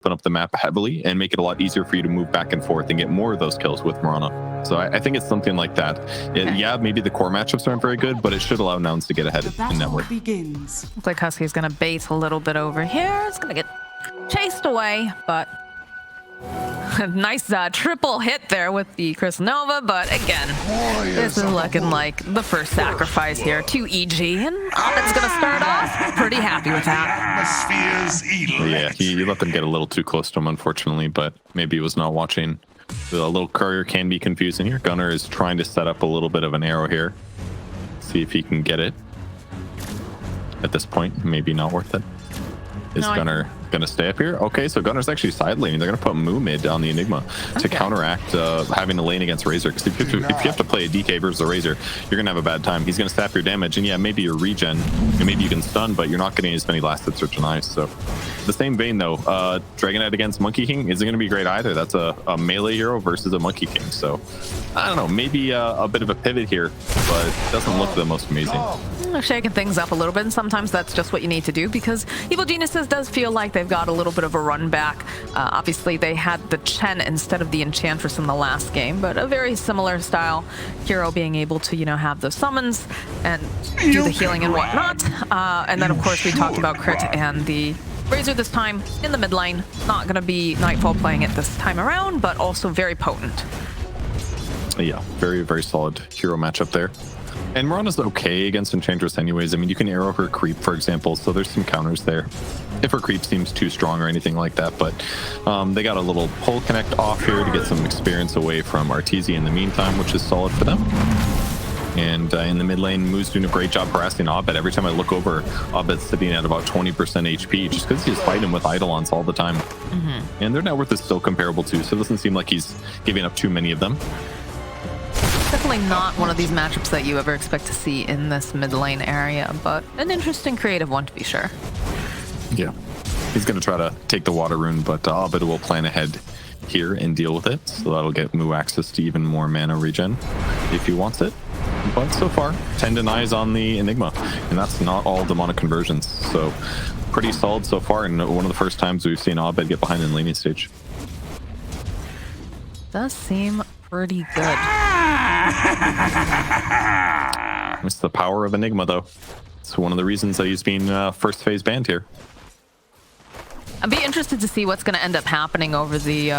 open up the map heavily and make it a lot easier for you to move back and forth and get more of those kills with Mirana. So I think it's something like that. Yeah, maybe the core matchups aren't very good, but it should allow Nouns to get ahead in network. Looks like Husky's gonna bait a little bit over here. It's gonna get chased away, but a nice triple hit there with the Crystal Nova. But again, this is looking like the first sacrifice here to EG, and Ovid's gonna start off pretty happy with that. Yeah, he let them get a little too close to him, unfortunately, but maybe he was not watching. The little courier can be confusing here. Gunnar is trying to set up a little bit of an arrow here. See if he can get it. At this point, maybe not worth it. Is Gunnar going to stay up here? Okay, so Gunnar's actually side laning. They're going to put Moo mid on the Enigma to counteract having to lane against Razor. Because if you have to play a DK versus a Razor, you're going to have a bad time. He's going to sap your damage, and yeah, maybe your regen, and maybe you can stun, but you're not getting as many last hits or denies. So, the same vein though, Dragon Knight against Monkey King isn't going to be great either. That's a melee hero versus a Monkey King. So, I don't know, maybe a bit of a pivot here, but it doesn't look the most amazing. They're shaking things up a little bit, and sometimes that's just what you need to do, because Evil Geniuses does feel like they've got a little bit of a run back. Obviously, they had the Chen instead of the Enchantress in the last game, but a very similar style hero, being able to, you know, have those summons and do the healing and whatnot. And then, of course, we talked about Crit and the Razor this time in the mid lane. Not going to be Nightfall playing it this time around, but also very potent. Yeah, very, very solid hero matchup there. And Mirana's okay against Enchantress anyways. I mean, you can arrow her creep, for example, so there's some counters there if her creep seems too strong or anything like that. But they got a little pull connect off here to get some experience away from Arteezy in the meantime, which is solid for them. And in the mid lane, Moo's doing a great job harassing Abed. Every time I look over, Abed's sitting at about 20% HP just because he's fighting with Eidolons all the time. And their net worth is still comparable too, so it doesn't seem like he's giving up too many of them. Definitely not one of these matchups that you ever expect to see in this mid lane area, but an interesting creative one to be sure. Yeah, he's going to try to take the water rune, but Abed will plan ahead here and deal with it, so that'll get Moo access to even more mana regen if he wants it. But so far, 10 denies on the Enigma, and that's not all demonic conversions, so pretty solid so far, and one of the first times we've seen Abed get behind in the laning stage. Does seem pretty good. It's the power of Enigma, though. It's one of the reasons that he's being first phase banned here. I'd be interested to see what's going to end up happening over the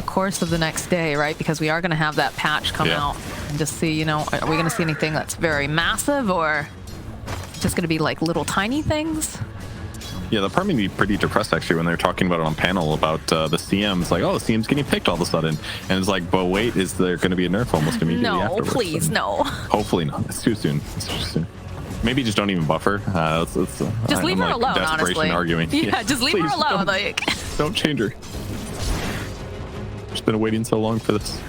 course of the next day, right? Because we are going to have that patch come out, and just see, you know, are we going to see anything that's very massive, or just going to be like little tiny things? Yeah, that part made me pretty depressed actually when they were talking about it on panel about the CMs. Like, oh, the CM's getting picked all of a sudden, and it's like, but wait, is there going to be a nerf almost immediately afterwards? No, please, no. Hopefully not. It's too soon. It's too soon. Maybe just don't even buffer. Just leave her alone, honestly. Arguing. Yeah, just leave her alone. Don't change her. Just been waiting so long for this.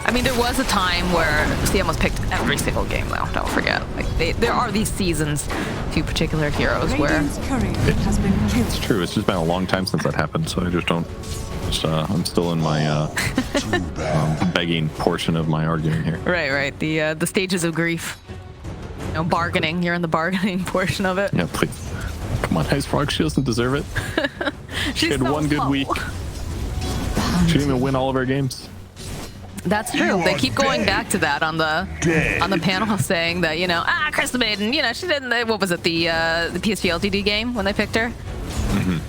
I mean, there was a time where CM was picked every single game, though. Don't forget. Like, there are these seasons to particular heroes where it's true. It's just been a long time since that happened, so I just don't. I'm still in my begging portion of my arguing here. Right. The stages of grief. You know, bargaining. You're in the bargaining portion of it. Yeah, please. Come on, Ice Frog. She doesn't deserve it. She had one good week. She didn't even win all of our games. That's true. They keep going back to that on the panel, saying that, you know, Crystal Maiden, you know, she didn't. What was it, the PSG LTD game when they picked her?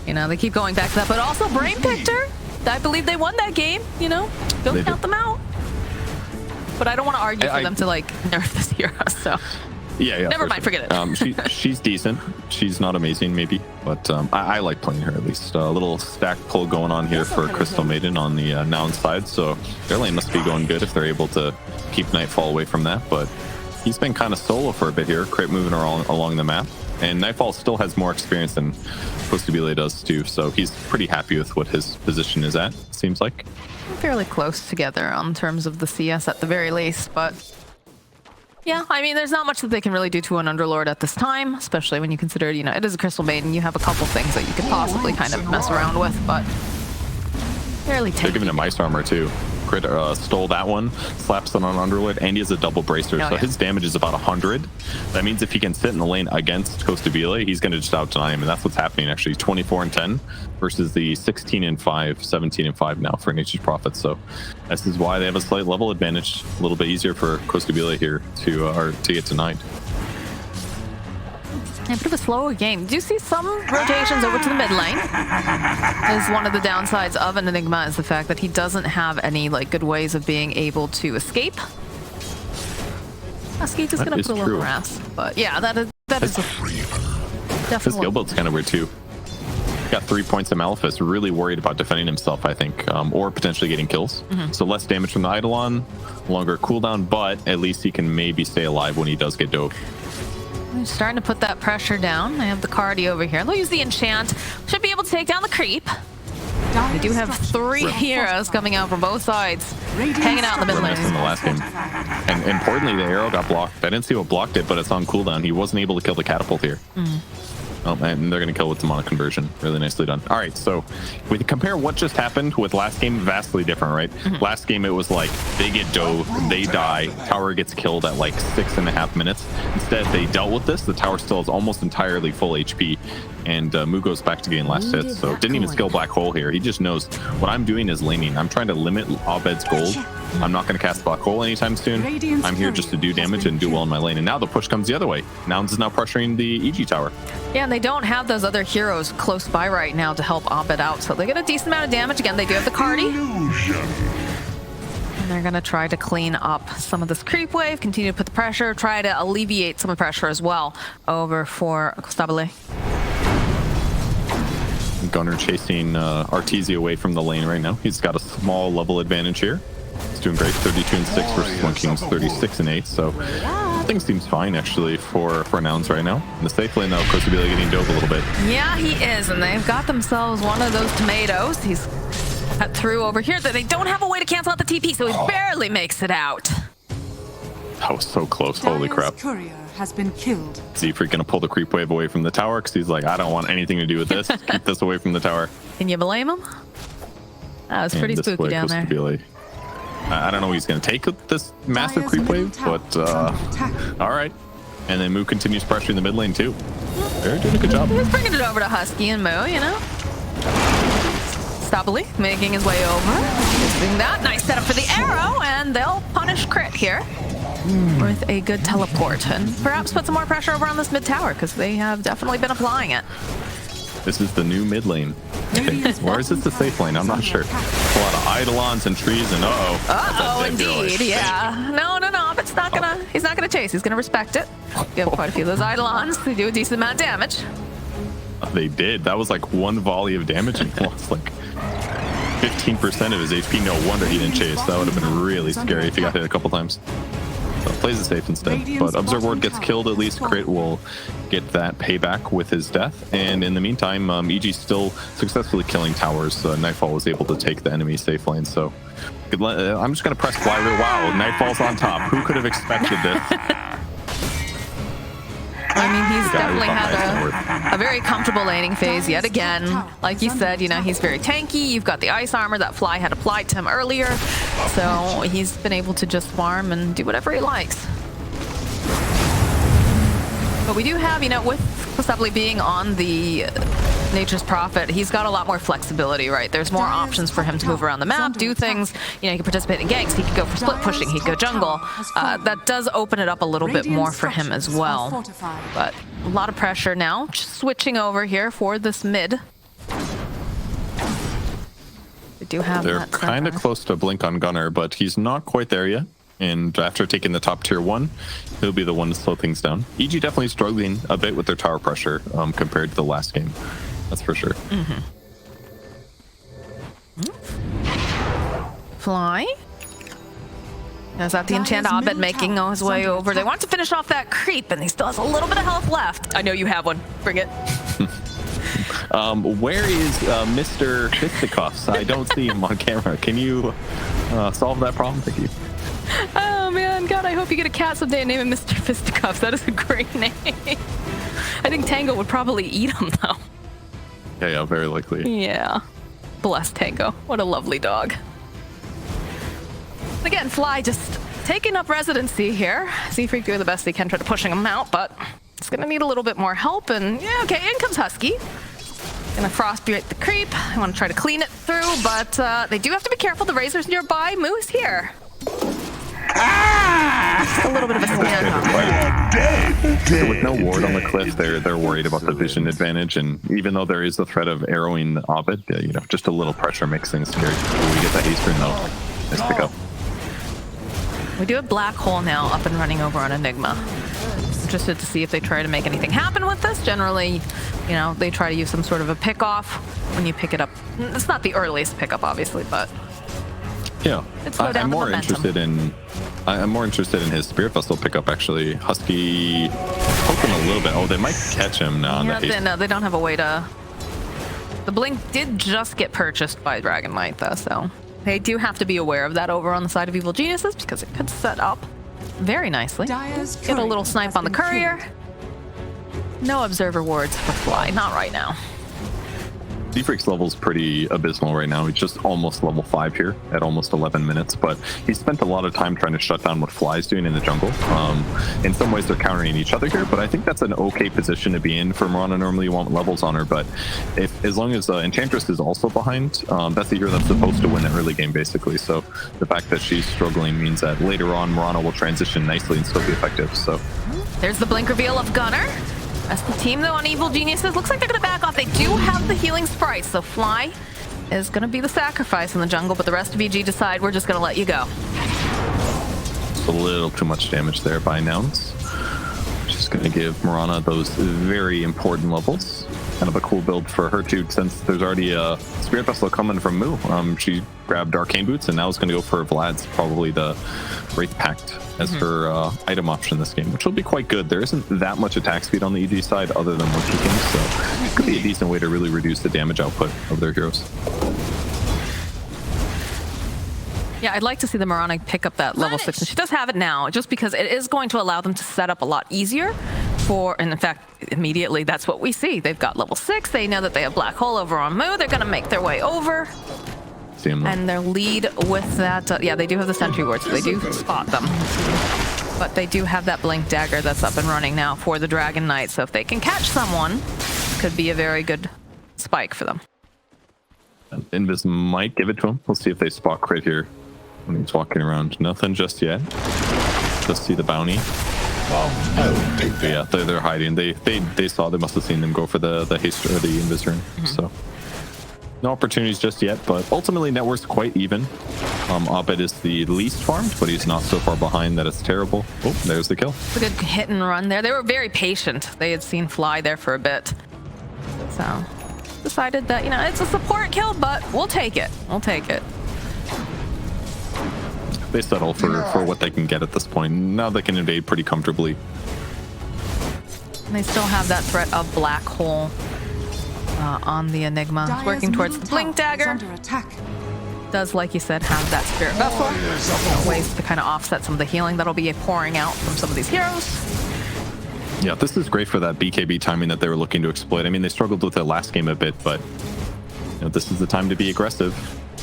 You know, they keep going back to that, but also Brain picked her. I believe they won that game. You know, don't count them out. But I don't want to argue for them to like nerf this hero. So yeah. Never mind, forget it. She's decent. She's not amazing, maybe, but I like playing her at least. A little stack pull going on here for Crystal Maiden on the Nouns side, so their lane must be going good if they're able to keep Nightfall away from that. But he's been kind of solo for a bit here, Crit moving along the map, and Nightfall still has more experience than Costabile does too, so he's pretty happy with what his position is at, seems like. Fairly close together on terms of the CS at the very least, but yeah, I mean, there's not much that they can really do to an Underlord at this time, especially when you consider, you know, it is a Crystal Maiden. You have a couple things that you could possibly kind of mess around with, but fairly tanky. They're giving him ice armor too. Crit stole that one, slaps it on Underlord, and he has a double bracer. So his damage is about 100. That means if he can sit in the lane against Costabile, he's going to just out deny him. And that's what's happening actually. 24 and 10 versus the 16 and 5, 17 and 5 now for Nature's Prophet. So this is why they have a slight level advantage. A little bit easier for Costabile here to get denied. A bit of a slower game. Do you see some rotations over to the mid lane? Is one of the downsides of an Enigma is the fact that he doesn't have any like good ways of being able to escape. Escape is gonna put a little harass, but yeah, that is definitely. His skill build's kind of weird too. Got 3 points of Malefice, really worried about defending himself, I think, or potentially getting kills. So less damage from the Eidolon, longer cooldown, but at least he can maybe stay alive when he does get dove. I'm starting to put that pressure down. I have the Cardi over here. They'll use the enchant. Should be able to take down the creep. We do have 3 heroes coming out from both sides, hanging out in the mid lane. In the last game. And importantly, the arrow got blocked. I didn't see what blocked it, but it's on cooldown. He wasn't able to kill the catapult here. Oh, and they're going to kill with demonic conversion. Really nicely done. All right, so we compare what just happened with last game, vastly different, right? Last game, it was like they get dove, they die, tower gets killed at like 6.5 minutes. Instead, they dealt with this. The tower still is almost entirely full HP, and Mu goes back to getting last hits. So didn't even skill Black Hole here. He just knows what I'm doing is laning. I'm trying to limit Abed's gold. I'm not going to cast Black Hole anytime soon. I'm here just to do damage and do well in my lane. And now the push comes the other way. Nouns is now pressuring the EG tower. Yeah, and they don't have those other heroes close by right now to help Abed out. So they get a decent amount of damage. Again, they do have the Cardi. And they're going to try to clean up some of this creep wave, continue to put the pressure, try to alleviate some of the pressure as well over for Costabile. Gunner chasing Arteezy away from the lane right now. He's got a small level advantage here. He's doing great, 32 and 6 versus One King's 36 and 8. So things seems fine actually for Nouns right now. In the safe lane though, Costabile getting dove a little bit. Yeah, he is, and they've got themselves one of those tomatoes. He's cut through over here that they don't have a way to cancel out the TP, so he barely makes it out. That was so close. Holy crap. Has been killed. Siegfried gonna pull the creep wave away from the tower because he's like, I don't want anything to do with this. Keep this away from the tower. Can you blame him? That was pretty spooky down there. I don't know what he's going to take with this massive creep wave, but all right. And then Mu continues pressuring the mid lane too. They're doing a good job. He's bringing it over to Husky and Mu, you know. Costabile making his way over. Using that. Nice setup for the arrow, and they'll punish crit here with a good teleport. And perhaps put some more pressure over on this mid tower, because they have definitely been applying it. This is the new mid lane. Or is this the safe lane? I'm not sure. A lot of Eidolons and trees and indeed, yeah. No, but it's not gonna. He's not gonna chase. He's gonna respect it. You have quite a few of those Eidolons. They do a decent amount of damage. They did. That was like one volley of damage and he lost like 15% of his HP. No wonder he didn't chase. That would have been really scary if he got hit a couple times. So plays it safe instead. But Observe Ward gets killed. At least Crit will get that payback with his death. And in the meantime, EG still successfully killing towers. Nightfall was able to take the enemy safe lane. So I'm just going to press fly real. Wow, Nightfall's on top. Who could have expected this? I mean, he's definitely had a very comfortable laning phase yet again. Like you said, you know, he's very tanky. You've got the ice armor that Fly had applied to him earlier. So he's been able to just farm and do whatever he likes. But we do have, you know, with Costabile being on the Nature's Prophet, he's got a lot more flexibility, right? There's more options for him to move around the map, do things. You know, he can participate in ganks, he could go for split pushing, he could go jungle. That does open it up a little bit more for him as well. But a lot of pressure now. Just switching over here for this mid. We do have They're kind of close to blink on Gunner, but he's not quite there yet. And after taking the top tier 1, he'll be the one to slow things down. EG definitely struggling a bit with their tower pressure compared to the last game. That's for sure. Fly. Is that the enchant Abed making his way over? They want to finish off that creep, and he still has a little bit of health left. I know you have one. Bring it. Where is Mr. Fisticuffs? I don't see him on camera. Can you solve that problem? Thank you. Oh man, God, I hope you get a cat someday and name him Mr. Fisticuffs. That is a great name. I think Tango would probably eat him though. Yeah, very likely. Yeah. Bless Tango. What a lovely dog. Again, Fly just taking up residency here. Z-Freak doing the best they can, try to pushing him out, but it's gonna need a little bit more help. And yeah, okay, in comes Husky. Gonna frostbite the creep. I want to try to clean it through, but they do have to be careful. The Razor's nearby. Moo's here. Just a little bit of a So with no ward on the cliff, they're worried about the vision advantage, and even though there is the threat of arrowing Ovid, you know, just a little pressure makes things scary. When we get that haste rune though, nice pick up. We do have Black Hole now up and running over on Enigma. Interested to see if they try to make anything happen with this. Generally, you know, they try to use some sort of a pick-off when you pick it up. It's not the earliest pickup, obviously, but yeah, I'm more momentum. interested in his Spirit Vessel pickup actually. Husky poking a little bit. Oh, they might catch him now. Yeah, no, they don't have a way to. The Blink did just get purchased by Dragon Knight though, so they do have to be aware of that over on the side of Evil Geniuses because it could set up very nicely. Get a little snipe on the courier. No observer wards for Fly, not right now. Z-Freak's level's pretty abysmal right now. He's just almost level 5 here at almost 11 minutes, but he spent a lot of time trying to shut down what Fly's doing in the jungle. In some ways they're countering each other here, but I think that's an okay position to be in for Mirana. Normally you want levels on her, but as long as Enchantress is also behind, that's the hero that's supposed to win the early game basically. So the fact that she's struggling means that later on Mirana will transition nicely and still be effective. So there's the blink reveal of Gunner. That's the team though on Evil Geniuses. Looks like they're gonna back off. They do have the healing sprites, so Fly is gonna be the sacrifice in the jungle, but the rest of EG decide we're just gonna let you go. Just a little too much damage there by Nouns. Just gonna give Mirana those very important levels. Kind of a cool build for her too, since there's already a Spirit Vessel coming from Moo. She grabbed Arcane Boots and now is going to go for Vlad's, probably the Wraith Pact as her item option this game, which will be quite good. There isn't that much attack speed on the EG side other than one kicking, so it could be a decent way to really reduce the damage output of their heroes. Yeah, I'd like to see the Mirana pick up that level 6, and she does have it now, just because it is going to allow them to set up a lot easier and in fact, immediately that's what we see. They've got level 6, they know that they have Black Hole over on Moo, they're gonna make their way over. And their lead with that, yeah, they do have the sentry ward, so they do spot them. But they do have that Blink Dagger that's up and running now for the Dragon Knight, so if they can catch someone, could be a very good spike for them. Invis might give it to him. We'll see if they spot crit here when he's walking around. Nothing just yet. Just see the bounty. But yeah, they're hiding. They saw. They must have seen them go for the haste or the Invis rune. So no opportunities just yet. But ultimately, network's quite even. Abed is the least farmed, but he's not so far behind that it's terrible. Oh, there's the kill. It's a good hit and run there. They were very patient. They had seen Fly there for a bit, so decided that, you know, it's a support kill, but we'll take it. We'll take it. They settle for what they can get at this point. Now they can invade pretty comfortably. And they still have that threat of Black Hole on the Enigma. It's working towards the Blink Dagger. Does, like you said, have that Spirit Vessel. Ways to kind of offset some of the healing that'll be pouring out from some of these heroes. Yeah, this is great for that BKB timing that they were looking to exploit. I mean, they struggled with it last game a bit, but you know, this is the time to be aggressive.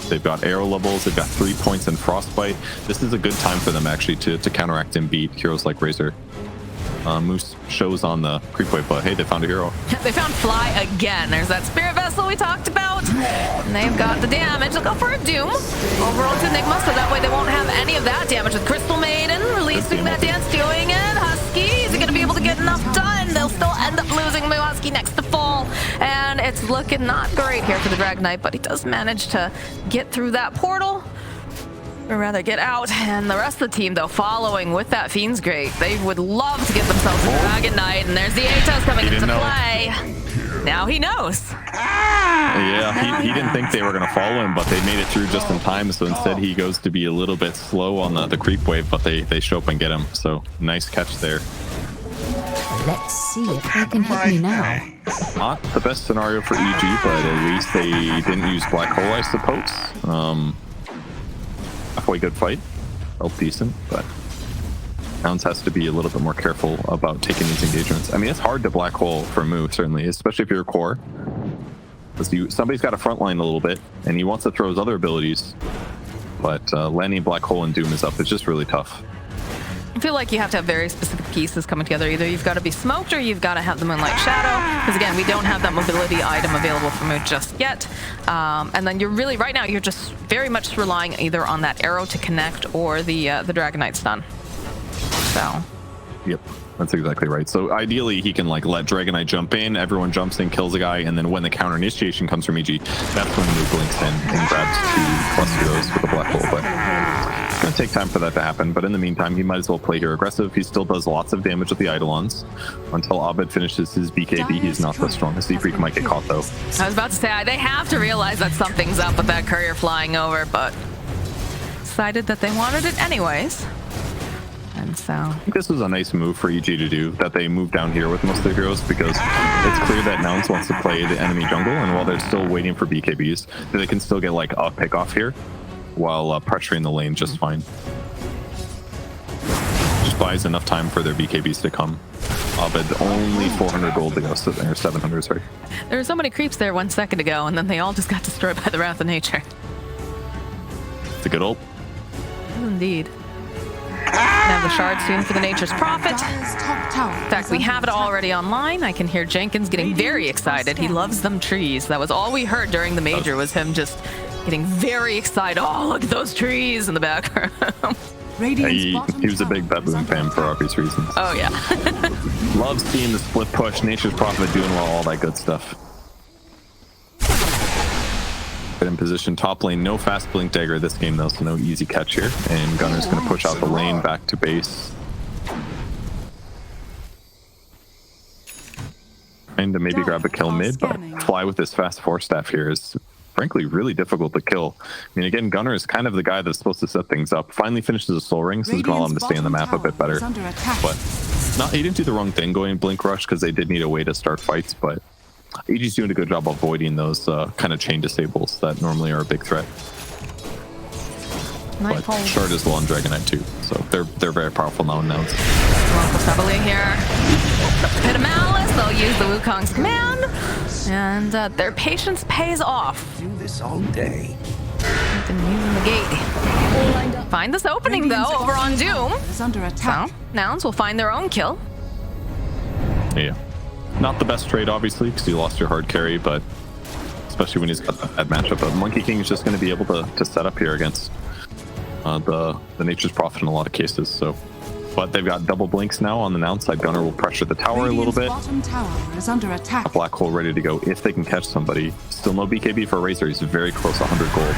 They've got arrow levels, they've got 3 points in Frostbite. This is a good time for them actually to counteract and beat heroes like Razor. Moose shows on the creep wave, but hey, they found a hero. They found Fly again. There's that Spirit Vessel we talked about. And they've got the damage. They'll go for a Doom over onto Enigma, so that way they won't have any of that damage with Crystal Maiden releasing that dance, doing it. Husky, is he going to be able to get enough done? They'll still end up losing Moo. Husky next to fall. And it's looking not great here for the Dragon Knight, but he does manage to get through that portal. Or rather get out, and the rest of the team though following with that Fiend's Grate. They would love to get themselves a Dragon Knight, and there's the Atos coming into play. Now he knows. Yeah, he didn't think they were going to follow him, but they made it through just in time, so instead he goes to be a little bit slow on the creep wave, but they show up and get him, so nice catch there. Let's see if they can hit me now. Not the best scenario for EG, but at least they didn't use Black Hole, I suppose. Halfway good fight. Felt decent, but Nouns has to be a little bit more careful about taking these engagements. I mean, it's hard to Black Hole for Moo, certainly, especially if you're a core. Because somebody's got to frontline a little bit, and he wants to throw his other abilities. But landing Black Hole and Doom is up. It's just really tough. I feel like you have to have very specific pieces coming together. Either you've got to be smoked or you've got to have the Moonlight Shadow. Because again, we don't have that mobility item available for Moon just yet. And then you're really, right now, you're just very much relying either on that arrow to connect or the Dragonite stun. So. Yep, that's exactly right. So ideally, he can like let Dragonite jump in, everyone jumps in, kills a guy, and then when the counter initiation comes from EG, that's when Moon blinks in and grabs 2 plus heroes with a Black Hole. But it's going to take time for that to happen. But in the meantime, he might as well play here aggressive. He still does lots of damage with the Eidolons. Until Abed finishes his BKB, he's not the strongest. Freak might get caught, though. I was about to say, they have to realize that something's up with that courier flying over, but decided that they wanted it anyways. And so I think this was a nice move for EG to do, that they moved down here with most of their heroes, because it's clear that Nouns wants to play the enemy jungle, and while they're still waiting for BKBs, they can still get like a pick off here while pressuring the lane just fine. Just buys enough time for their BKBs to come. Abed only 400 gold to go, so they're 700, sorry. There were so many creeps there 1 second ago, and then they all just got destroyed by the Wrath of Nature. It's a good ult. Indeed. Have the shard soon for the Nature's Prophet. In fact, we have it already online. I can hear Jenkins getting very excited. He loves them trees. That was all we heard during the major, was him just getting very excited. Oh, look at those trees in the background. Yeah, he was a big Baboon fan for obvious reasons. Oh, yeah. Loves seeing the split push, Nature's Prophet doing well, all that good stuff. Get in position top lane, no fast blink dagger this game though, so no easy catch here. And Gunner's going to push out the lane back to base. Trying to maybe grab a kill mid, but Fly with this fast 4-staff here is frankly really difficult to kill. I mean, again, Gunner is kind of the guy that's supposed to set things up. Finally finishes a soul ring, so it's going to allow him to stay on the map a bit better. But he didn't do the wrong thing going blink rush, because they did need a way to start fights, but EG's doing a good job avoiding those kind of chain disables that normally are a big threat. But Shard is low on Dragonite too, so they're very powerful now in Nouns. Costabile here. Pit of Malice, they'll use the Wukong's command, and their patience pays off. Do this all day. They've been using the gate. Find this opening though over on Doom. So Nouns will find their own kill. Yeah. Not the best trade, obviously, because you lost your hard carry, but especially when he's got that matchup. But Monkey King is just going to be able to set up here against the Nature's Prophet in a lot of cases. So, but they've got double blinks now on the Nouns side. Gunner will pressure the tower a little bit. Bottom tower is under attack. A Black Hole ready to go if they can catch somebody. Still no BKB for Razor. He's very close, 100 gold.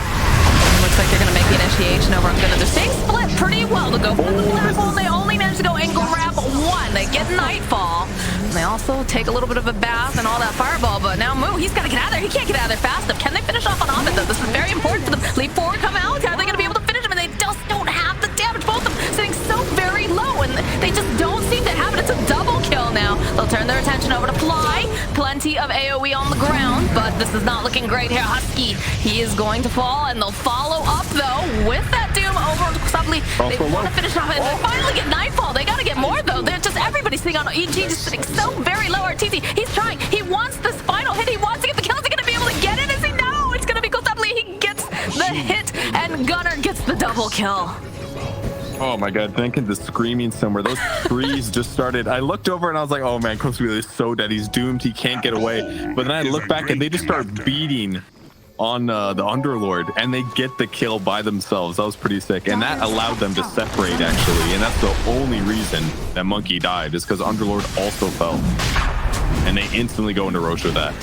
Looks like they're going to make the initiation over on Gunner. They're staying split pretty well to go for the Black Hole. They only managed to go and grab one. They get Nightfall. They also take a little bit of a bath and all that fireball, but now Moo, he's got to get out of there. He can't get out of there fast enough. Can they finish off on Abed though? This is very important for them. Leap forward, come out. How are they going to be able to finish him? And they just don't have the damage. Both of them sitting so very low, and they just don't seem to have it. It's a double kill now. They'll turn their attention over to Fly. Plenty of AoE on the ground, but this is not looking great here. Husky, he is going to fall, and they'll follow up though with that Doom over to Costabile. They want to finish off, and they finally get Nightfall. They got to get more though. They're just everybody sitting on EG, just sitting so very low. RTT, he's trying. He wants this final hit. He wants to get the kill. Is he going to be able to get it? Is he? No, it's going to be Costabile. He gets the hit, and Gunner gets the double kill. Oh my god, thinking the screaming somewhere. Those trees just started. I looked over and I was like, oh man, Costabile is so dead. He's doomed. He can't get away. But then I look back and they just start beating on the Underlord, and they get the kill by themselves. That was pretty sick, and that allowed them to separate actually, and that's the only reason that Monkey died, is because Underlord also fell, and they instantly go into Roche with that.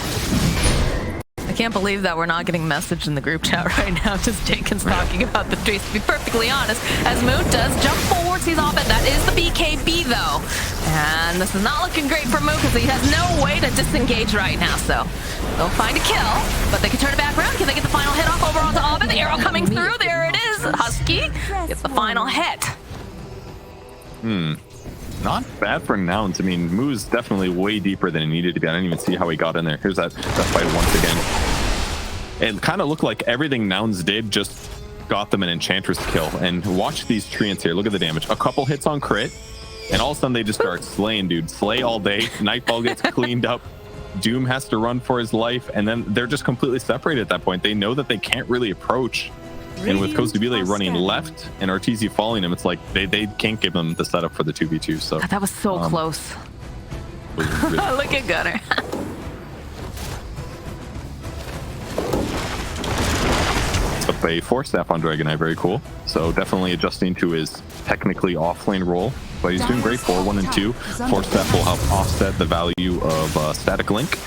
I can't believe that we're not getting message in the group chat right now, just Jenkins talking about the trees, to be perfectly honest, as Moon does jump forward, he's off it. That is the BKB though, and this is not looking great for Moon because he has no way to disengage right now, so they'll find a kill, but they can turn it back around. Can they get the final hit off over onto Abed? The arrow coming through, there it is. Husky gets the final hit. Not bad for Nouns. I mean, Moo's definitely way deeper than he needed to be. I didn't even see how he got in there. Here's that fight once again. It kind of looked like everything Nouns did just got them an Enchantress kill. And watch these treants here. Look at the damage. A couple hits on crit, and all of a sudden they just start slaying, dude. Slay all day. Nightfall gets cleaned up. Doom has to run for his life, and then they're just completely separated at that point. They know that they can't really approach And with Costabile running left and Arteezy following him, it's like they can't give them the setup for the 2v2. So God, that was so close. was really Look at Gunner. Up a 4-staff on Dragon Eye, very cool. So definitely adjusting to his technically off-lane role, but he's doing great. 4-1 and 2. 4-staff will help offset the value of Static Link,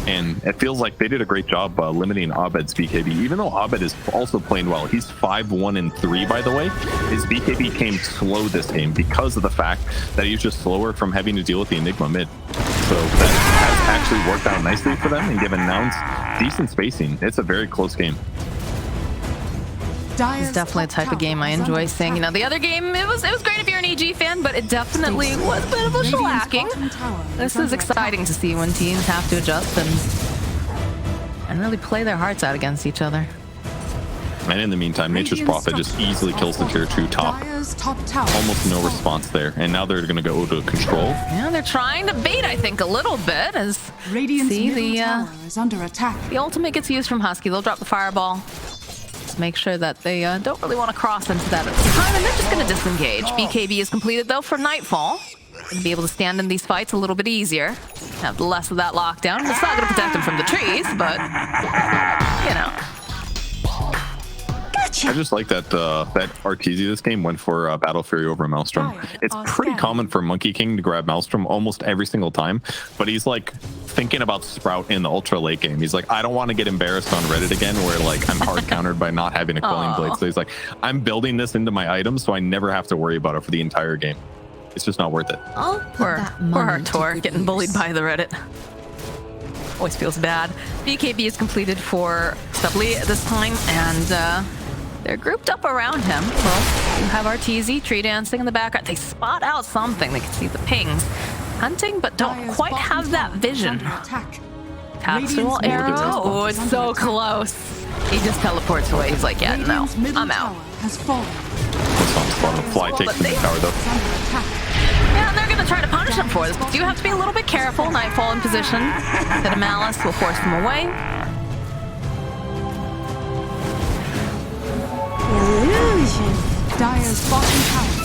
and it feels like they did a great job limiting Abed's BKB. Even though Abed is also playing well, he's 5-1 and 3, by the way. His BKB came slow this game because of the fact that he's just slower from having to deal with the Enigma mid. So that has actually worked out nicely for them and given Nouns decent spacing. It's a very close game. It's definitely a type of game I enjoy seeing. You know, the other game, it was great if you're an EG fan, but it definitely was a bit of a shellacking. This is exciting to see when teams have to adjust and really play their hearts out against each other. And in the meantime, Nature's Prophet just easily kills the tier 2 top. Almost no response there. And now they're going to go to control. Yeah, they're trying to bait, I think, a little bit. As see, the ultimate gets used from Husky. They'll drop the fireball. Make sure that they don't really want to cross into that at the time, and they're just going to disengage. BKB is completed, though, for Nightfall. Going to be able to stand in these fights a little bit easier. Have less of that lockdown. It's not going to protect them from the trees, but, you know. I just like that that Arteezy this game went for Battle Fury over Maelstrom. It's pretty common for Monkey King to grab Maelstrom almost every single time, but he's like thinking about Sprout in the ultra late game. He's like, I don't want to get embarrassed on Reddit again where like I'm hard countered by not having a Quelling Blade. So he's like, I'm building this into my items so I never have to worry about it for the entire game. It's just not worth it. Poor Artor getting bullied by the Reddit. Always feels bad. BKB is completed for Costabile at this time, and they're grouped up around him. Well, you have Arteezy tree dancing in the background. They spot out something. They can see the pings. Hunting, but don't quite have that vision. Tactical arrow. Oh, it's so close. He just teleports away. He's like, yeah, no, I'm out. Fly takes him to the tower, though. Yeah, and they're going to try to punish him for this, but you have to be a little bit careful. Nightfall in position. Bit of malice will force them away.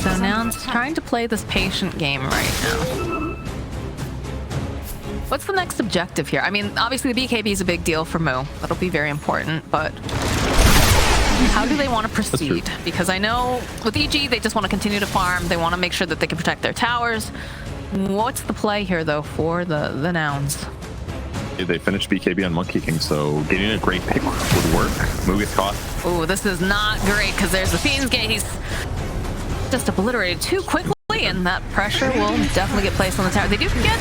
So now it's trying to play this patient game right now. What's the next objective here? I mean, obviously the BKB is a big deal for Moo. That'll be very important, but how do they want to proceed? Because I know with EG, they just want to continue to farm. They want to make sure that they can protect their towers. What's the play here, though, for the Nouns? They finished BKB on Monkey King, so getting a great pick would work. Moo gets caught. Oh, this is not great because there's the Fiend's Gate. He's just obliterated too quickly, and that pressure will definitely get placed on the tower. They do get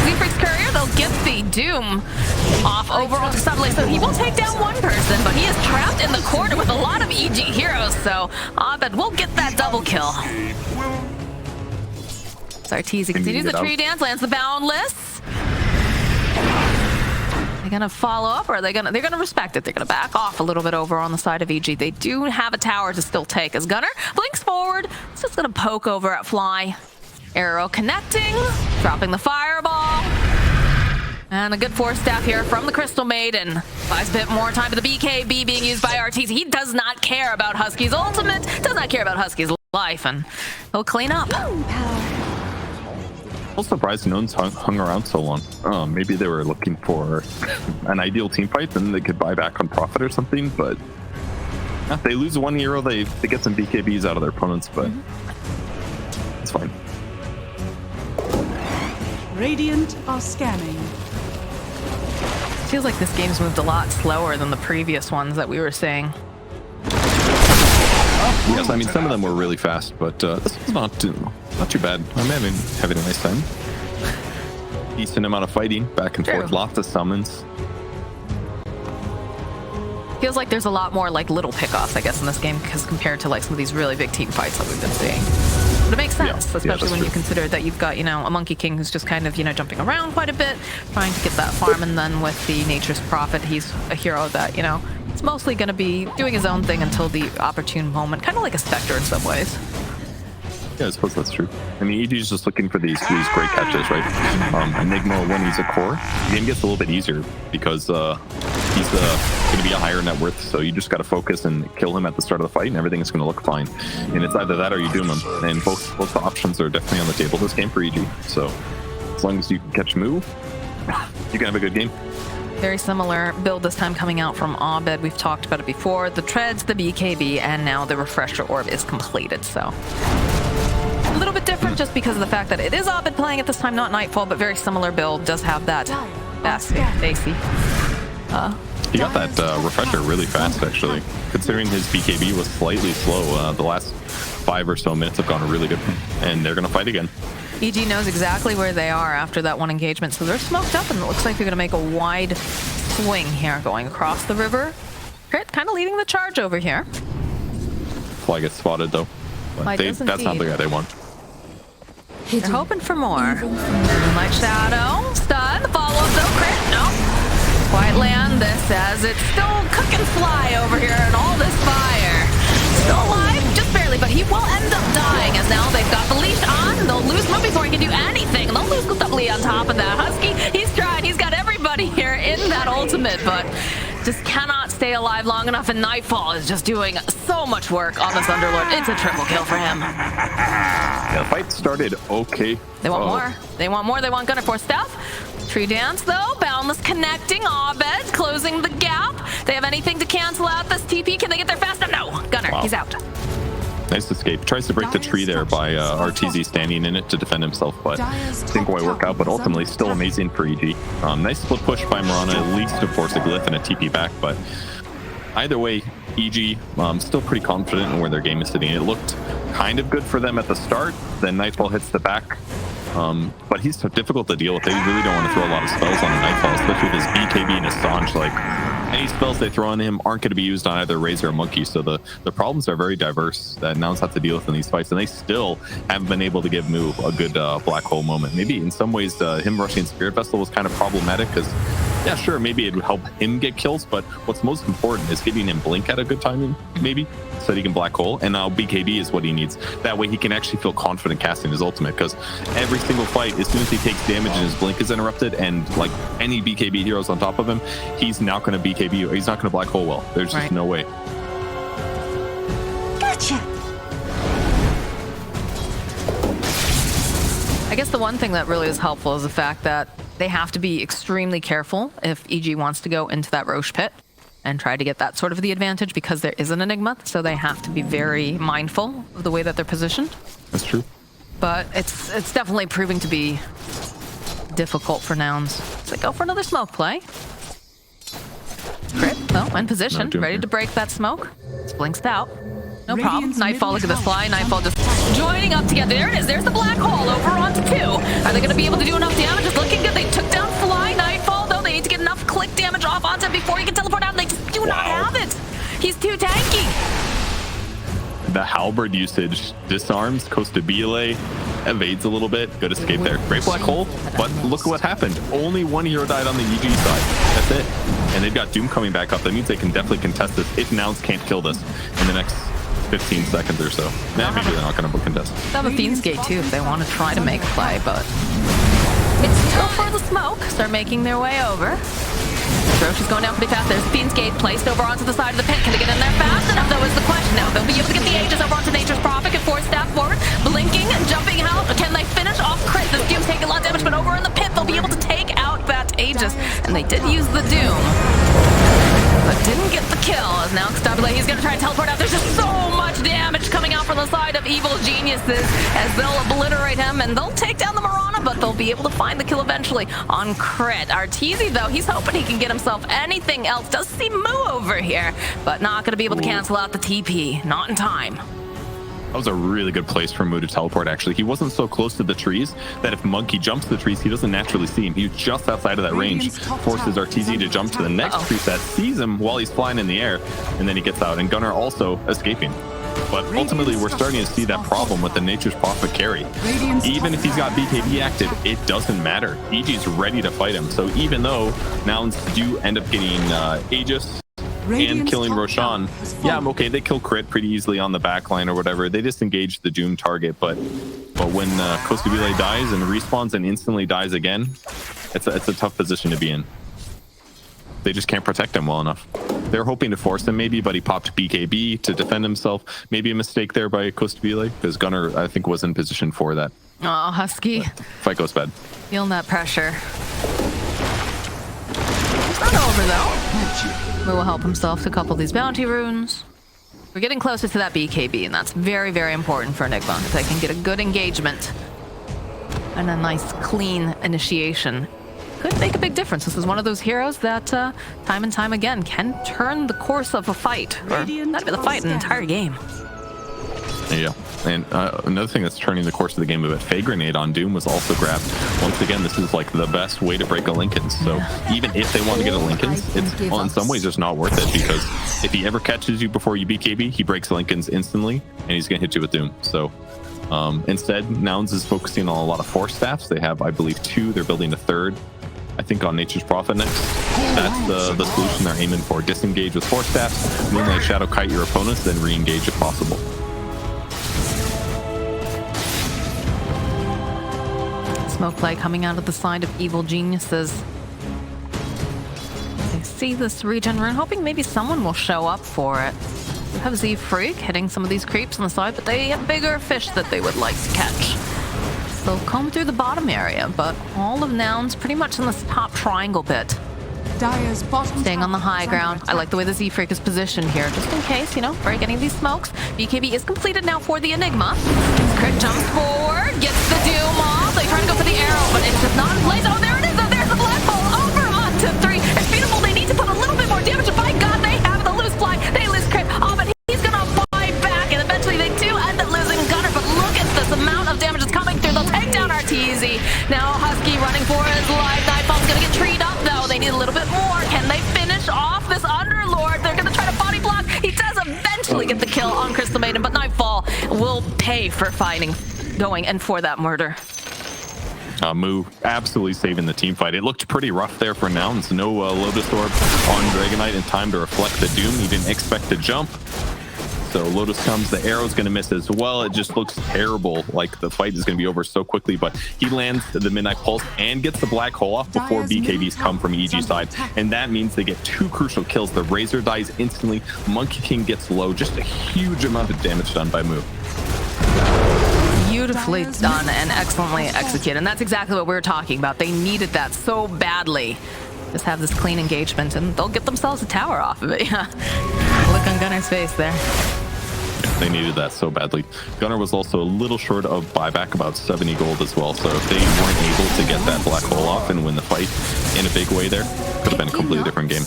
Z-Freak's Courier. They'll get the Doom off over on Costabile, so he will take down one person, but he is trapped in the corner with a lot of EG heroes, so Abed will get that double kill. So Arteezy continues the tree dance, lands the Boundless. They're gonna follow up, or are they're gonna respect it? They're gonna back off a little bit over on the side of EG. They do have a tower to still take. As Gunner blinks forward, it's just gonna poke over at Fly. Arrow connecting, dropping the fireball. And a good 4-staff here from the Crystal Maiden. Buys a bit more time, but the BKB being used by Arteezy. He does not care about Husky's ultimate, does not care about Husky's life, and he'll clean up. I was surprised Nouns hung around so long. Maybe they were looking for an ideal team fight, then they could buy back on Prophet or something, but if they lose one hero, they get some BKBs out of their opponents, but it's fine. Radiant are scanning. Feels like this game's moved a lot slower than the previous ones that we were saying. Yes, I mean, some of them were really fast, but this is not too bad. I'm having a nice time. Decent amount of fighting, back and forth, lots of summons. Feels like there's a lot more like little pickoffs, I guess, in this game, because compared to like some of these really big team fights that we've been seeing. But it makes sense, especially when you consider that you've got, you know, a Monkey King who's just kind of, you know, jumping around quite a bit, trying to get that farm, and then with the Nature's Prophet, he's a hero that, you know, it's mostly going to be doing his own thing until the opportune moment, kind of like a Spectre in some ways. Yeah, I suppose that's true. I mean, EG's just looking for these great catches, right? Enigma, when he's a core, the game gets a little bit easier because he's is going to be a higher net worth, so you just got to focus and kill him at the start of the fight, and everything is going to look fine. And it's either that or you doom him. And both the options are definitely on the table this game for EG. So as long as you can catch move, you can have a good game. Very similar build this time coming out from Abed. We've talked about it before. The treads, the BKB, and now the refresher orb is completed. So a little bit different just because of the fact that it is Abed playing at this time, not Nightfall, but very similar build. Does have that basic. He got that refresher really fast, actually. Considering his BKB was slightly slow, the last 5 or so minutes have gone really good, and they're going to fight again. EG knows exactly where they are after that one engagement, so they're smoked up, and it looks like they're going to make a wide swing here, going across the river. Crit kind of leading the charge over here. Fly gets spotted, though. But that's not the guy they want. They're hoping for more. Moonlight Shadow, stun, follow-up though, crit, no. Quiet land this as it's still cook and fly over here, and all this fire. Still alive, just barely, but he will end up dying as now they've got the leash on. They'll lose him before he can do anything. They'll lose Costabile on top of that. Husky, he's trying. He's got everybody here in that ultimate, but just cannot stay alive long enough, and Nightfall is just doing so much work on this Underlord. It's a triple kill for him. Yeah, the fight started okay. They want more. They want more. They want Gunner for stuff. Tree Dance, though. Boundless connecting. Abed closing the gap. They have anything to cancel out this TP. Can they get there fast enough? No. Gunner, he's out. Nice escape. Tries to break the tree there by RTZ standing in it to defend himself, but didn't quite work out. But ultimately, still amazing for EG. Nice split push by Mirana, at least to force a glyph and a TP back. But either way, EG still pretty confident in where their game is sitting. It looked kind of good for them at the start. Then Nightfall hits the back. But he's so difficult to deal with. They really don't want to throw a lot of spells on a Nightfall, especially with his BKB and his Sanj. Like, any spells they throw on him aren't going to be used on either Razor or Monkey, so the problems are very diverse that Nouns have to deal with in these fights, and they still haven't been able to give Move a good black hole moment. Maybe in some ways him rushing Spirit Vessel was kind of problematic, because yeah, sure, maybe it would help him get kills, but what's most important is getting him Blink at a good timing, maybe, so that he can black hole, and now BKB is what he needs. That way he can actually feel confident casting his ultimate, because every single fight, as soon as he takes damage and his Blink is interrupted, and like any BKB heroes on top of him, he's not going to BKB, or he's not going to black hole well. There's just no way. Gotcha. I guess the one thing that really is helpful is the fact that they have to be extremely careful if EG wants to go into that Roche pit and try to get that sort of the advantage, because there is an Enigma, so they have to be very mindful of the way that they're positioned. That's true. But it's definitely proving to be difficult for Nouns. So go for another smoke play. Crit, oh, in position, ready to break that smoke. It's blinks out. No problem. Nightfall, look at this fly. Nightfall just joining up together. There it is. There's the black hole over onto 2. Are they going to be able to do enough damage? It's looking good. They took down Fly. Nightfall, though, they need to get enough click damage off onto him before he can teleport out, and they just do not have it. He's too tanky. The halberd usage disarms Costabile, evades a little bit. Good escape there. Great black hole, but look at what happened. Only one hero died on the EG side. That's it. And they've got Doom coming back up. That means they can definitely contest this if Nouns can't kill this in the next 15 seconds or so. Nah, maybe they're not going to contest. They have a Fiend's Gate too if they want to try to make a play, but it's still for the smoke. Start making their way over. Roche is going down pretty fast. There's Fiend's Gate placed over onto the side of the pit. Can they get in there fast enough, though, is the question. Now they'll be able to get the Aegis over onto Nature's Prophet and 4-step forward, blinking and jumping out. Can they finish off Crit? This Doom's taking a lot of damage, but over in the pit, they'll be able to take out that Aegis. And they did use the Doom, but didn't get the kill. As now Costabile, he's going to try and teleport out. There's just so much damage coming out from the side of Evil Geniuses as they'll obliterate him, and they'll take down the Mirana, but they'll be able to find the kill eventually on Crit. Arteezy, though, he's hoping he can get himself anything else. Does see Moo over here, but not going to be able to cancel out the TP. Not in time. That was a really good place for Moo to teleport, actually. He wasn't so close to the trees that if Monkey jumps the trees, he doesn't naturally see him. He was just outside of that range, forces Arteezy to jump to the next tree set, sees him while he's flying in the air, and then he gets out. And Gunner also escaping. But ultimately, we're starting to see that problem with the Nature's Prophet carry. Even if he's got BKB active, it doesn't matter. EG's ready to fight him. So even though Nouns do end up getting Aegis and killing Roshan, yeah, I'm okay. They kill Crit pretty easily on the backline or whatever. They disengage the Doom target, but when Costabile dies and respawns and instantly dies again, it's a tough position to be in. they just can't protect him well enough. They're hoping to force him maybe, but he popped BKB to defend himself. Maybe a mistake there by Costabile, because Gunnar, I think, was in position for that. Oh, Husky. Fight goes bad. Feeling that pressure. It's not over, though. Mu will help himself to a couple of these bounty runes. We're getting closer to that BKB, and that's very, very important for Enigma. If they can get a good engagement and a nice, clean initiation, could make a big difference. This is one of those heroes that, time and time again, can turn the course of a fight, or not even the fight, an entire game. Yeah, and another thing that's turning the course of the game a bit, Fey Grenade on Doom was also grabbed. Once again, this is like the best way to break a Lincoln's. So even if they want to get a Lincoln's, it's well, in some ways just not worth it, because if he ever catches you before you BKB, he breaks Lincoln's instantly, and he's going to hit you with Doom. So instead, Nouns is focusing on a lot of Force Staffs. They have, I believe, 2. They're building a 3rd. I think on Nature's Prophet next. That's the solution they're aiming for. Disengage with Force Staffs, Moonlight Shadow Kite your opponents, then re-engage if possible. Smoke play coming out of the side of Evil Geniuses. They see this regen rune, hoping maybe someone will show up for it. We have Z Freak hitting some of these creeps on the side, but they have bigger fish that they would like to catch. They'll comb through the bottom area, but all of Nouns pretty much in this top triangle bit. Dire's bottom Staying on the tower high is ground. under I like the way the Z-Freak is positioned here, just in case, you know, break any of these smokes. BKB is completed now for the Enigma. Crit jumps forward, gets the Doom off. They try to go for the arrow, but it does not place. Oh, there it is. Oh, there's the black hole over onto 3. It's beautiful. They need to put a little bit more damage. By God, they have the loose fly. They lose crit. Oh, but he's gonna fly back, and eventually they do end up losing Gunnar. But look at this amount of damage that's coming through. They'll take down RTZ. Now Husky running for his life. Nightfall's gonna get treed up though. They need a little bit more. Can they finish off this Underlord? They're gonna try to body block. He does eventually get the kill on Crystal Maiden, but Nightfall will pay for going and for that murder. Mu absolutely saving the team fight. It looked pretty rough there for Nouns. No Lotus Orb on Dragonite in time to reflect the Doom. He didn't expect to jump. So Lotus comes, the arrow's going to miss as well. It just looks terrible, like the fight is going to be over so quickly, but he lands the Midnight Pulse and gets the black hole off before BKBs come from EG side, and that means they get 2 crucial kills. The Razor dies instantly, Monkey King gets low, just a huge amount of damage done by Mu. Beautifully done and excellently executed, and that's exactly what we were talking about. They needed that so badly. Just have this clean engagement and they'll get themselves a tower off of it. Look on Gunnar's face there. They needed that so badly. Gunnar was also a little short of buyback, about 70 gold as well, so if they weren't able to get that black hole off and win the fight in a big way there, could have been a completely different game.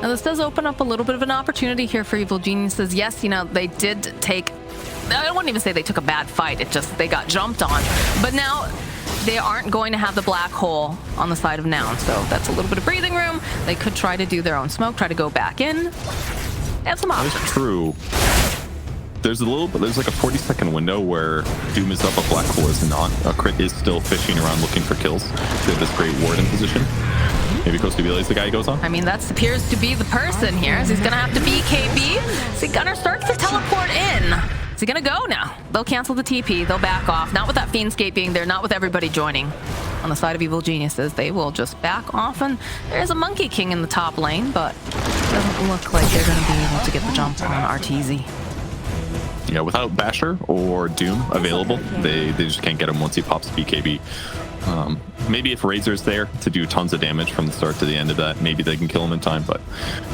Now this does open up a little bit of an opportunity here for Evil Geniuses. Yes, you know, they did take, I wouldn't even say they took a bad fight, it just, they got jumped on. But now they aren't going to have the black hole on the side of Noun, so that's a little bit of breathing room. They could try to do their own smoke, try to go back in. They have some options. That's true. There's like a 40-second window where Doom is up, a black hole is not. A crit is still fishing around looking for kills. They have this great ward in position. Maybe Costabile is the guy he goes on. I mean, that appears to be the person here. So he's gonna have to BKB. See, Gunnar starts to teleport in. Is he gonna go now? They'll cancel the TP, they'll back off. Not with that Fiendscape being there, not with everybody joining. On the side of Evil Geniuses, they will just back off, and there's a Monkey King in the top lane, but it doesn't look like they're gonna be able to get the jump on RTZ. Yeah, without Basher or Doom available, they just can't get him once he pops BKB. Maybe if Razor's there to do tons of damage from the start to the end of that, maybe they can kill him in time, but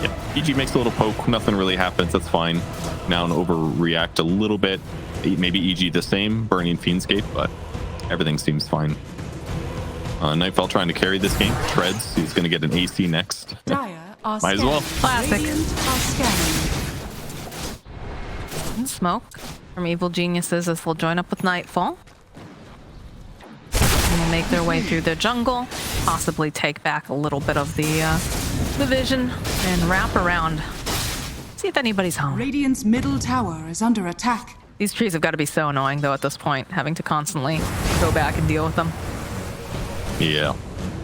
yeah, EG makes a little poke, nothing really happens, that's fine. Now overreact a little bit, maybe EG the same, burning Fiendscape, but everything seems fine. Nightfall trying to carry this game, treads, he's going to get an AC next. Dire are Might as well. Classic. Radiant are scanning. And smoke from Evil Geniuses as they'll join up with Nightfall. And they'll make their way through the jungle, possibly take back a little bit of the vision, and wrap around. See if anybody's home. Radiant's middle tower is under attack. These trees have got to be so annoying, though, at this point, having to constantly go back and deal with them. Yeah.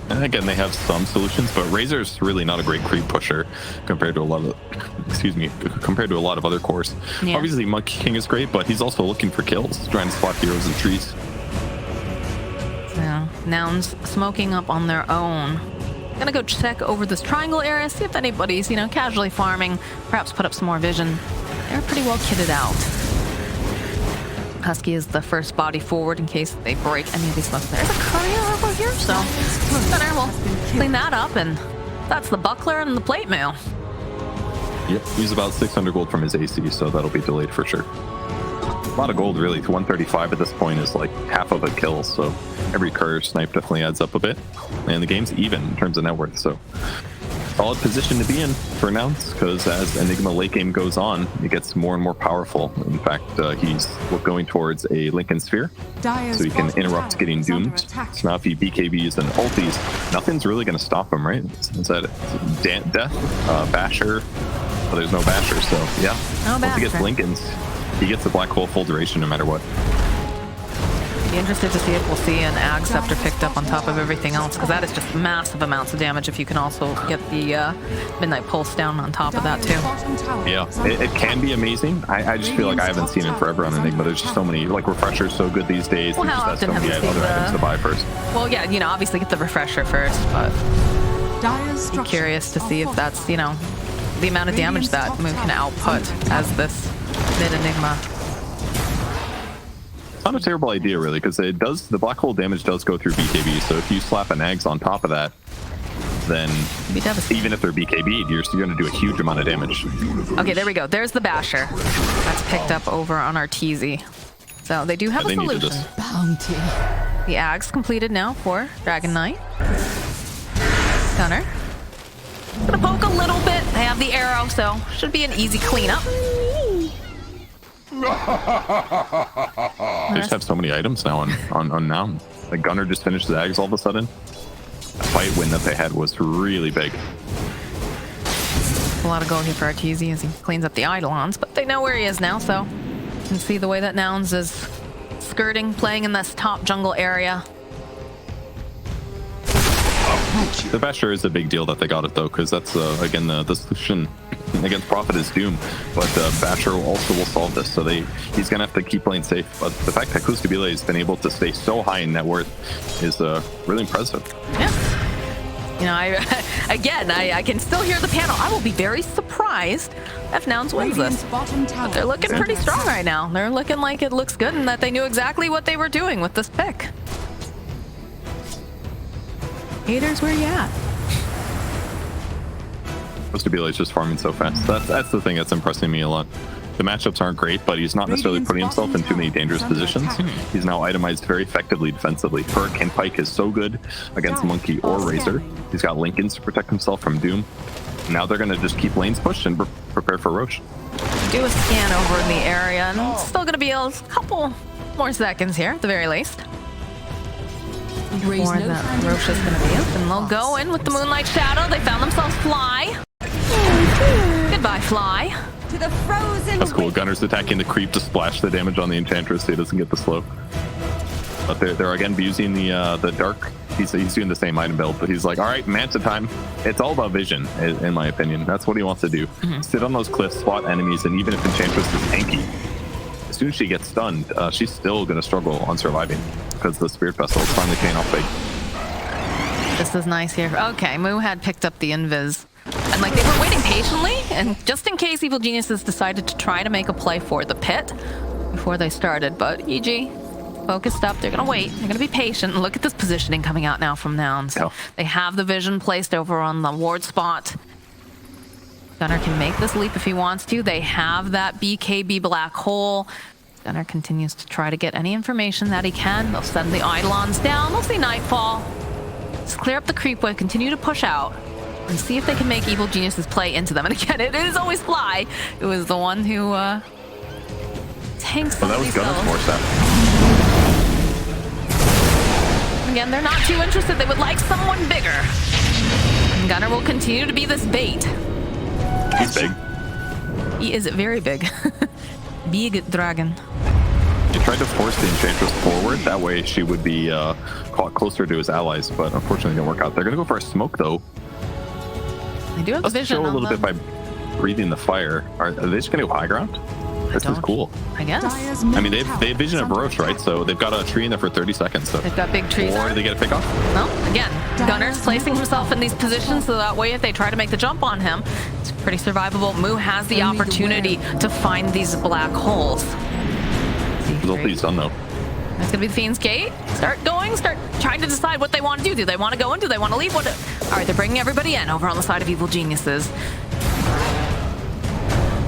And again, they have some solutions, but Razor's really not a great creep pusher compared to a lot of, compared to a lot of other cores. Yeah. Obviously, Monkey King is great, but he's also looking for kills, trying to spot heroes in trees. So, Nouns smoking up on their own. Gonna go check over this triangle area, see if anybody's, you know, casually farming, perhaps put up some more vision. They're pretty well kitted out. Husky is the first body forward in case they break any of these smokes. There's a courier over here, so Gunner will clean that up, and that's the buckler and the plate mail. Yep, he's about 600 gold from his AC, so that'll be delayed for sure. A lot of gold, really. 135 at this point is like half of a kill, so every courier snipe definitely adds up a bit. And the game's even in terms of net worth, so solid position to be in for Nouns, because as Enigma late game goes on, it gets more and more powerful. In fact, he's going towards a Lincoln Sphere, so he can interrupt getting doomed. So now if he BKBs and ulties, nothing's really going to stop him, right? Is that Death, Basher? Well, there's no Basher, so yeah. No Once he gets Basher. Lincolns, he gets the Black Hole full duration no matter what. Be interested to see if we'll see an Ag Scepter picked up on top of everything else, because that is just massive amounts of damage if you can also get the Midnight Pulse down on top of that too. Yeah, it can be amazing. I just feel like I haven't seen it forever on Enigma. There's just so many, like, refreshers so good these days. Well, You how just have often so have many you seen other items to buy first. Well, yeah, you know, obviously get the refresher first, but be curious to see if that's, you know, the amount of damage that move can output as this mid-Enigma. It's not a terrible idea, really, because it does, the black hole damage does go through BKB, so if you slap an Ags on top of that, then Be devastating. even if they're BKB'd, you're going to do a huge amount of damage. Okay, there we go. There's the Basher. That's picked up over on our TZ. So they do have Yeah, a they needed solution. this. Bounty. The Ag's completed now for Dragon Knight. Gunner. Gonna poke a little bit. They have the arrow, so should be an easy cleanup. They just have so many items now on Noun. Like, Gunner just finished the Ags all of a sudden. The fight win that they had was really big. A lot of gold here for Arteezy as he cleans up the Eidolons, but they know where he is now, so you can see the way that Nouns is skirting, playing in this top jungle area. The Basher is a big deal that they got it, though, because that's, again, the solution against Prophet is Doom, but Basher also will solve this, so he's going to have to keep playing safe. But the fact that Costabile has been able to stay so high in net worth is really impressive. Yeah. You know, I can still hear the panel. I will be very surprised if Nouns wins this. But they're looking pretty strong right now. They're looking like it looks good and that they knew exactly what they were doing with this pick. Haters, where you at? Costabile is just farming so fast. That's the thing that's impressing me a lot. The matchups aren't great, but he's not necessarily putting himself in too many dangerous positions. He's now itemized very effectively defensively. Perk and Pike is so good against Monkey or Razor. He's got Lincolns to protect himself from Doom. Now they're going to just keep lanes pushed and prepare for Roche. Do a scan over in the area, and it's still going to be a couple more seconds here at the very least. Before that Roche is going to be up, and they'll go in with the Moonlight Shadow. They found themselves Fly. Goodbye, Fly. To the frozen That's cool. Gunner's attacking the creep to splash the damage on the Enchantress so he doesn't get the slow. But they're again using the dark. He's doing the same item build, but he's like, all right, Manta time. It's all about vision, in my opinion. That's what he wants to do. Sit on those cliffs, spot enemies, and even if Enchantress is tanky, as soon as she gets stunned, she's still going to struggle on surviving because the Spirit Vessel is finally paying off big. This is nice here. Okay, Moo had picked up the Invis. And like they were waiting patiently, and just in case Evil Geniuses decided to try to make a play for the pit before they started. But EG, focused up, they're gonna wait, they're gonna be patient, and look at this positioning coming out now from Nouns. Yeah. They have the vision placed over on the ward spot. Gunner can make this leap if he wants to. They have that BKB black hole. Gunner continues to try to get any information that he can. They'll send the Eidolons down, they'll see Nightfall. Just clear up the creep wave, continue to push out. And see if they can make Evil Geniuses play into them. And again, it is always Fly. It was the one who tanks some Well, that of was these Gunner's kills. more step. Again, they're not too interested. They would like someone bigger. And Gunner will continue to be this bait. He's big. He is very big. Big dragon. He tried to force the Enchantress forward. That way she would be caught closer to his allies, but unfortunately it didn't work out. They're going to go for a smoke, though. They do have the Let's vision show a on little them. bit by breathing the fire. Are they just going to go high ground? This is cool. I guess. Dire's I mean, middle they tower have Vision is of under Roche, right? attack. So they've got a tree in there for 30 seconds. So. They've got big trees. Or do they get a pick off? Well, again, Gunner's placing himself in these positions so that way if they try to make the jump on him, it's pretty survivable. Moo has the opportunity to find these black holes. Please don't know. That's gonna be the Fiend's Gate. Start trying to decide what they want to do. Do they want to go in? Do they want to leave? All right, they're bringing everybody in over on the side of Evil Geniuses.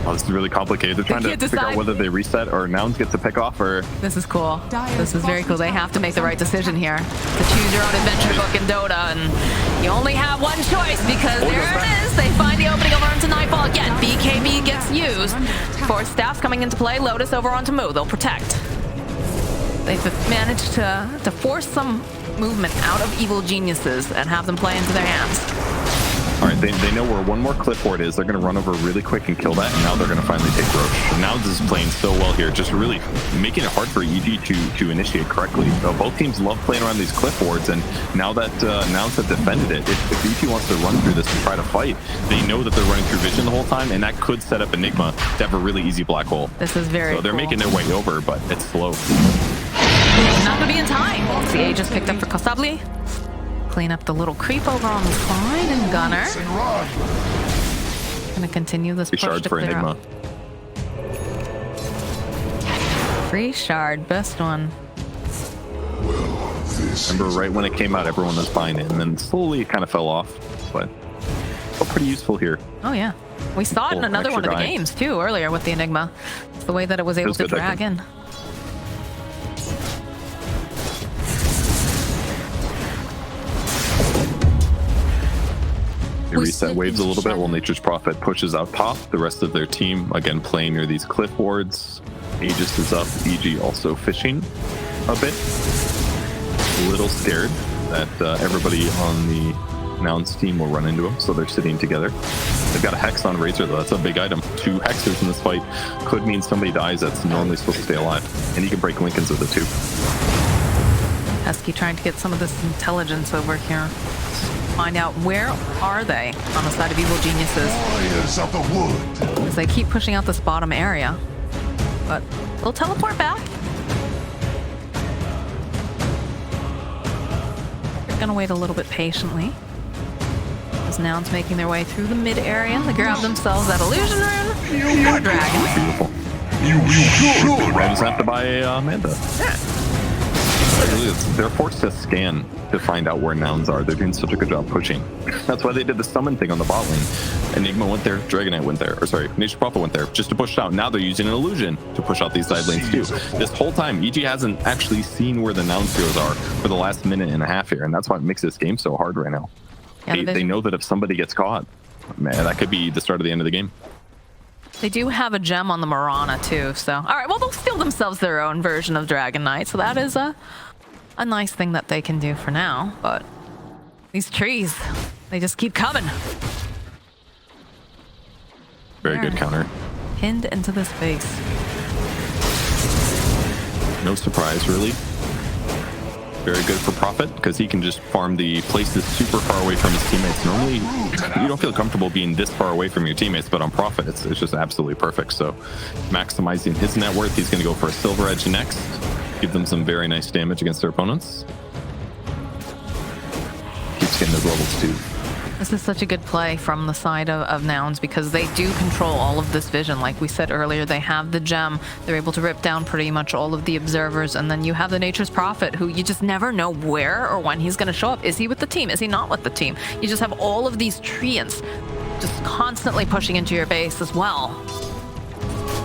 Oh, this is really complicated. They're trying to can't figure out decide. whether they reset or Nouns gets to pick off or... This is cool. Dire's This is very cool. They have to make the right decision here. To choose your own adventure book in Dota, and you only have one choice because there it is. They find the opening over onto Nightfall again. BKB gets used. Force Staff's coming into play. Lotus over onto Moo. They'll protect. They've managed to force some movement out of Evil Geniuses and have them play into their hands. All right, they know where one more clipboard is. They're going to run over really quick and kill that, and now they're going to finally take Roche. Nouns is playing so well here, just really making it hard for EG to initiate correctly. Both teams love playing around these clipboards, and now that Nouns have defended it, if EG wants to run through this and try to fight, they know that they're running through Vision the whole time, and that could set up Enigma to have a really easy black hole. This is very So they're cool. making their way over, but it's slow. Not gonna be in time. CA just picked up for Costabile. Clean up the little creep over on the side, and Gunner gonna continue this push Shard to for clear Enigma. up. Free shard, best one. Remember, right when it came out, everyone was buying it, and then slowly it kind of fell off, but still pretty useful here. Oh yeah, we saw it in Cool, another extra one of the guy. games too earlier with the Enigma. It's the way that it was able was to good, that drag game. in. They reset waves a little bit while Nature's Prophet pushes out top. The rest of their team, again, playing near these cliffboards. Aegis is up. EG also fishing a bit. A little scared that everybody on the Nouns team will run into him, so they're sitting together. They've got a Hex on Razor, though. That's a big item. 2 Hexes in this fight could mean somebody dies that's normally supposed to stay alive. And you can break Lincolns with it, too. Pesky trying to get some of this intelligence over here. Find out where are they on the side of Evil Geniuses. Warriors of the wood. As they keep pushing out this bottom area. But they'll teleport back. They're gonna wait a little bit patiently. As Nouns making their way through the mid area. They grab themselves that illusion rune. Or dragon. Beautiful. You should. I just have to buy Amanda. They're forced to scan to find out where Nouns are. They're doing such a good job pushing. That's why they did the summon thing on the bot lane. Enigma went there, Dragonite went there, or sorry, Nature's Prophet went there just to push out. Now they're using an illusion to push out these side lanes too. This whole time, EG hasn't actually seen where the Nouns heroes are for the last minute and a half here, and that's why it makes this game so hard right now. Yeah, They know that if somebody gets caught, man, that could be the start of the end of the game. They do have a gem on the Marana too, so. All right, well, they'll steal themselves their own version of Dragon Knight, so that is a nice thing that they can do for now, but these trees, they just keep coming. Very good counter. Pinned into this base. No surprise, really. Very good for Prophet, because he can just farm the places super far away from his teammates. Normally, you don't feel comfortable being this far away from your teammates, but on Prophet, it's just absolutely perfect. So, maximizing his net worth, he's going to go for a Silver Edge next. Give them some very nice damage against their opponents. Keeps getting those levels too. This is such a good play from the side of Nouns because they do control all of this vision. Like we said earlier, they have the gem. They're able to rip down pretty much all of the observers. And then you have the Nature's Prophet, who you just never know where or when he's going to show up. Is he with the team? Is he not with the team? You just have all of these treants just constantly pushing into your base as well.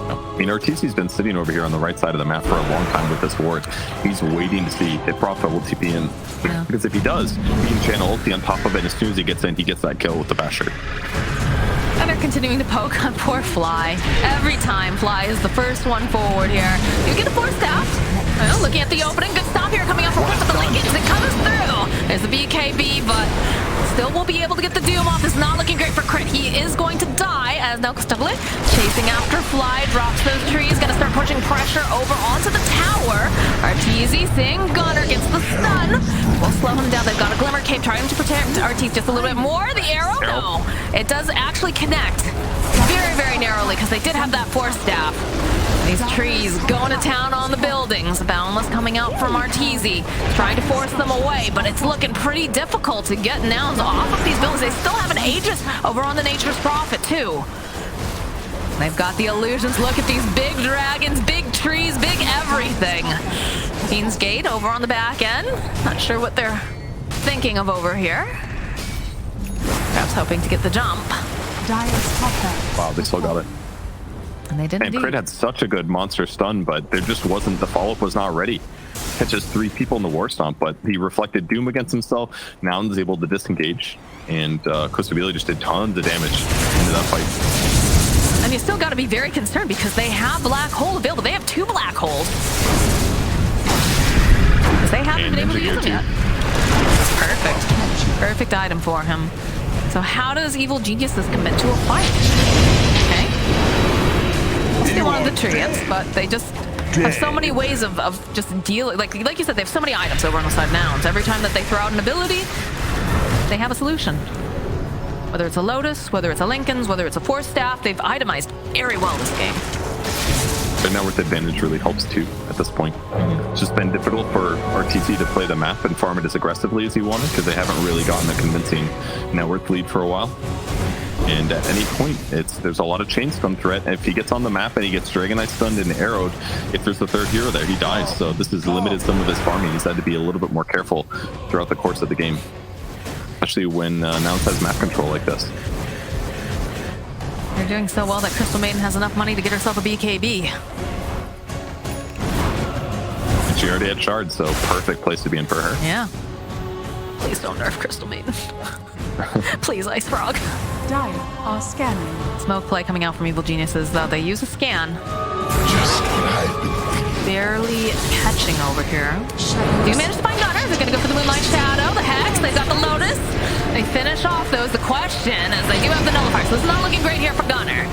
I mean, Ortizi's been sitting over here on the right side of the map for a long time with this ward. He's waiting to see if Prophet will TP in. Yeah. Because if he does, he can channel ulti on top of it. As soon as he gets in, he gets that kill with the Basher. And they're continuing to poke on poor Fly. Every time Fly is the first one forward here. You get the force staff. Well, looking at the opening, good stop here coming up for one of the Lincolns. It comes through. There's the BKB, but still won't be able to get the Doom off. It's not looking great for Crit. He is going to die as now Costabile chasing after Fly, drops those trees, gonna start pushing pressure over onto the tower. Arteezy seeing Gunner gets the stun. Will slow him down. They've got a Glimmer Cape trying to protect Arteezy just a little bit more. The arrow, no. It does actually connect very, very narrowly because they did have that force staff. These trees going to town on the buildings. Boundless coming out from Arteezy, trying to force them away, but it's looking pretty difficult to get Nouns off of these buildings. They still have an Aegis over on the Nature's Prophet, too. They've got the illusions. Look at these big dragons, big trees, big everything. Fiend's Gate over on the back end. Not sure what they're thinking of over here. Perhaps hoping to get the jump. Dire's top barracks. Wow, they still got it. And they didn't. And Crit had such a good monster stun, but there just wasn't, the follow-up was not ready. Catches 3 people in the War Stomp, but he reflected Doom against himself. Nouns is able to disengage, and Costabile just did tons of damage into that fight. And you still got to be very concerned because they have Black Hole available. They have 2 Black Holes. Because they haven't been able to use them yet. Perfect. Perfect item for him. So how does Evil Geniuses commit to a fight? Okay. They wanted the treants, but they just have so many ways of just dealing. Like you said, they have so many items over on the side of Nouns. Every time that they throw out an ability, they have a solution. Whether it's a Lotus, whether it's a Lincoln's, whether it's a Force Staff, they've itemized very well this game. The network advantage really helps too at this point. It's just been difficult for RTC to play the map and farm it as aggressively as he wanted because they haven't really gotten a convincing network lead for a while. And at any point, there's a lot of chain stun threat. And if he gets on the map and he gets Dragonite stunned and arrowed, if there's the 3rd hero there, he dies. So this has limited some of his farming. He's had to be a little bit more careful throughout the course of the game, especially when Nouns has map control like this. They're doing so well that Crystal Maiden has enough money to get herself a BKB. And she already had shards, so perfect place to be in for her. Yeah. Please don't nerf Crystal Maiden. Please, Ice Frog. Dire are scanning. Smoke play coming out from Evil Geniuses, though. They use a scan. Just what I've been thinking. Barely catching over here. Do you manage to find Gunner? They're going to go for the Moonlight Shadow, the Hex. They've got the Lotus. They finish off, though, is the question, as they do have the Nullifier. So this is not looking great here for Gunner.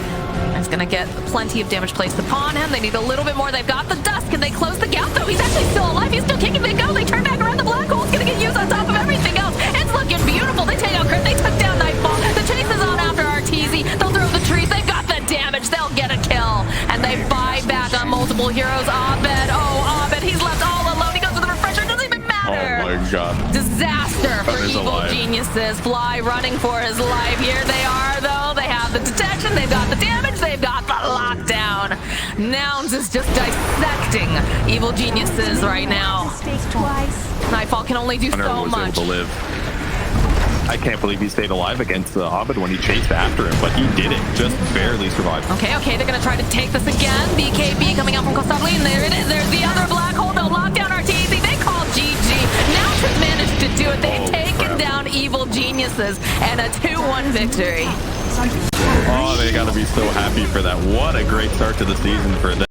He's going to get plenty of damage placed upon him. They need a little bit more. They've got the Dusk. Can they close the gap, though? He's actually still alive. He's still kicking. They go. They turn back around. The Black Hole's going to get used on top of everything else. It's looking beautiful. They take out Crit. They took down Nightfall. The chase is on after Arteezy. They'll throw the trees. They've got the damage. They'll get a kill. And they buy back on multiple heroes. Abed. Oh, Abed. He's left all alone. He goes to the refresher. It doesn't even matter. Oh my god. Disaster for Gunner's Evil alive. Geniuses. Fly running for his life. Here they are, though. They have the detection. They've got the damage. They've got the lockdown. Nouns is just dissecting Evil Geniuses right now. Nightfall can only do Gunner so was much. able to live. I can't believe he stayed alive against Abed when he chased after him, but he did it. Just barely survived. Okay, they're going to try to take this again. BKB coming out from Costabile, and there it is. There's the other Black Hole. They'll lock down Arteezy. They call GG. Nouns has managed to do it. They've taken down Evil Geniuses and a 2-1 victory. Oh, they got to be so happy for that. What a great start to the season for them.